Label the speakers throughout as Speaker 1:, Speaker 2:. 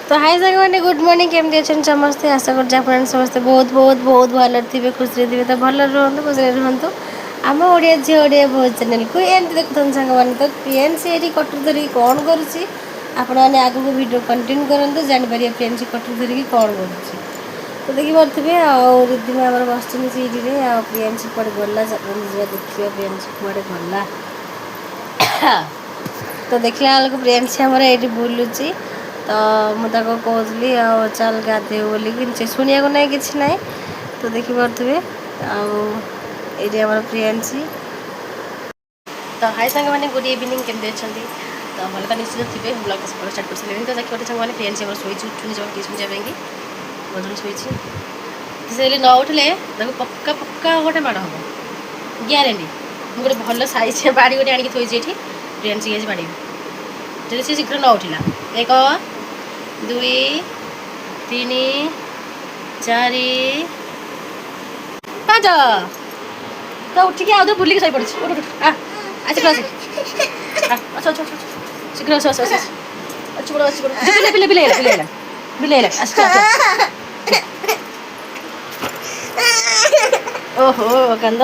Speaker 1: तो हाय साग मैंने गुड मॉर्निंग केमती अच्छे समस्ते आशा कर समस्ते बहुत बहुत बहुत भल थे खुशी थे तो भल रुहतु खुशी रुहतु आम ओडिया झी ओडिया बहुत चैनल को एमती देखते साग मैंने तो प्रियंसी ये कटर धरिकी कौन करुच्ची आपण मैंने आगे वीडियो कंटिन्यू करूँ जापर प्रियंसी कटर धरिकी कौन करुच्ची तो देखिपे आदमी आम बस सीटे आ प्रियंसी कड़े गला देखिए प्रियंसी कड़े गला तो देखला बेलू प्रियंसी आमर ये बुलूची तो मुझे कहली चल गाधे बोलिकी शुणा को नहीं कि ना तो देखिपे आम प्रियंसी तो हाय साग मैंने गुड इवनिंग केमती अच्छा तो भल तो निश्चित थे ब्लग सकाल स्टार्ट कर सारे तो देखिए साग मैंने प्रियंसी आम शोची उठुनी जब ट्यूशन जावाई बदल शोची से न उठिले देखो पक्का पक्का गोटे माड़ हम ग्यारेंटी मुझे भल साइज बाड़ी गोटे आणिक थोड़ी ये प्रियंसी आज बाड़ी जब सी शीघ्र न उठिला 1 2 3 4 5 तो उठिक आउ बुलिक शई पड़ी आज क्लास अच्छा अच्छा शीघ्र अच्छे अच्छे अच्छी बड़ा अच्छी बड़ा बिले बिले बिले बिले अच्छा ओहो कंद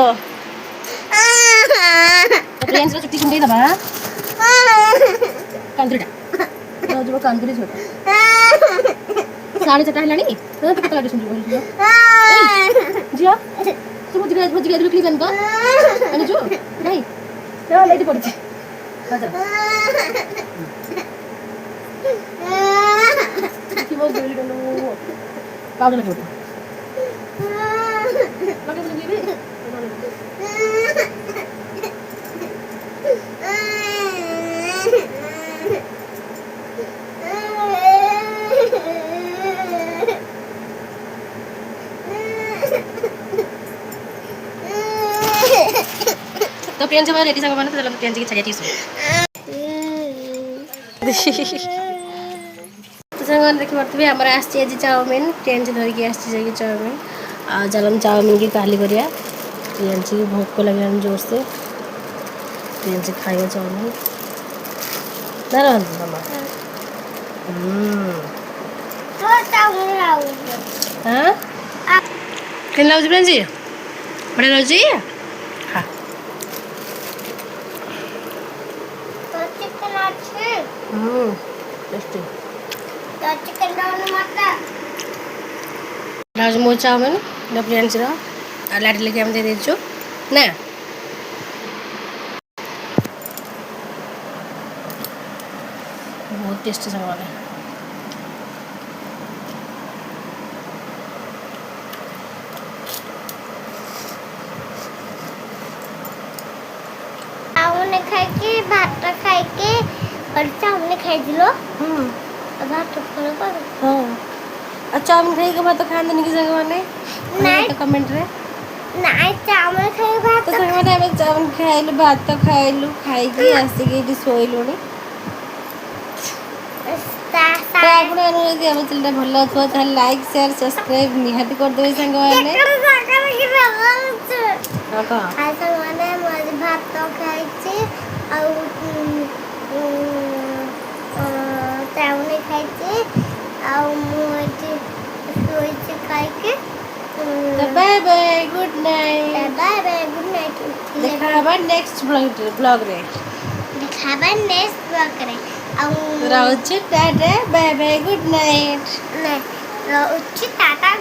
Speaker 1: प्रियंसी चुट्टी कुंडे दबा कंदुरीटा जो कंदुरी छोटा 4:30 है तो पता लगे सुन झियो तू मुझे रुकली बन को जो नहीं तो लेट पड़ी की बोल दे लो पाउडर लगे तो प्रियंसी रेडी साग मैंने तो प्रियंसी की छाया टीसू तो साग देखिपे आम आज चाउमिन प्रियंसी धरिकी आसी चाउमिन आ चल चाउमिन की काली करिया प्रियंसी की भोक लगे जोर से प्रियंसी खाइए चाउमिन ना रहती मामा हाँ केन लगुच प्रियंसी बढ़िया लगुच हाँ मो चाउमिन प्रियंसी लाइट लेके आम दे देचु ना बहुत टेस्टी सामान
Speaker 2: खाई भात खाई और चाउमिन खाई दिलो भात कर
Speaker 1: हाँ चाउमिन खाई के बाद तो खाते नहीं साग मैंने तो कमेंट रे
Speaker 2: नहीं चाउमिन खाई भात
Speaker 1: तो साग मैंने चाउमिन खाइलु भात खाइलु खाई आसिक शोलुणी तो आप यदि आम चैनल भल लगे लाइक शेयर सब्सक्राइब निहाती करदे साग मैंने
Speaker 2: भात खाई चाउमिन खाई खाई
Speaker 1: bye bye good night
Speaker 2: good night
Speaker 1: देखा नेक्स्ट ब्लॉग रे
Speaker 2: देखा नेक्स्ट ब्लॉग रे
Speaker 1: रोचे tata bye bye good night
Speaker 2: रोचे टाटा